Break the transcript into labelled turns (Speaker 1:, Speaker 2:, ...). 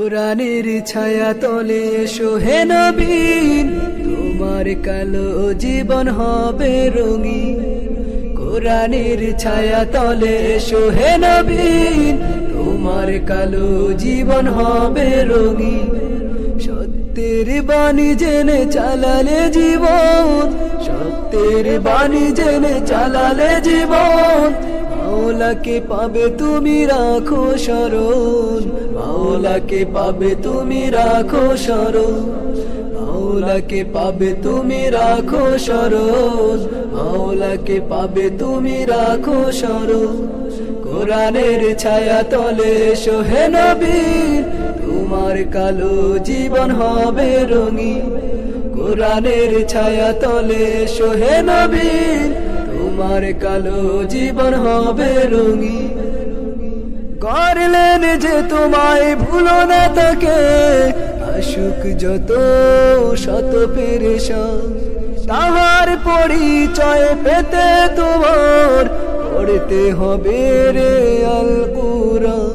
Speaker 1: কোরআনের ছায়া তলে এসো হে নবী, তোমার কালো জীবন হবে রঙিন। কোরআনের ছায়া তলে এসো হে নবী, তোমার কালো জীবন হবে রঙিন। সত্যের বাণী জেনে চালালে জীবন, সত্যের বাণী জেনে চালালে জীবন। মাওলাকে পাবে তুমি রাখো স্মরণ, মাওলাকে পাবে তুমি রাখো স্মরণ, মাওলাকে পাবে তুমি রাখো স্মরণ, মাওলাকে পাবে তুমি রাখো স্মরণ। কোরআনের ছায়া তলে এসো হে নবী, তোমার কালো জীবন হবে রঙিন। কোরআনের ছায়া তলে এসো হে নবী, তোমার কালো জীবন হবে রঙিন। করলেন যে তোমায় ভুলো না তাকে, আসুক যত শত পেরেশান। তাহার পরিচয় পেতে তোমার পড়তে হবে রে আল কুরআন।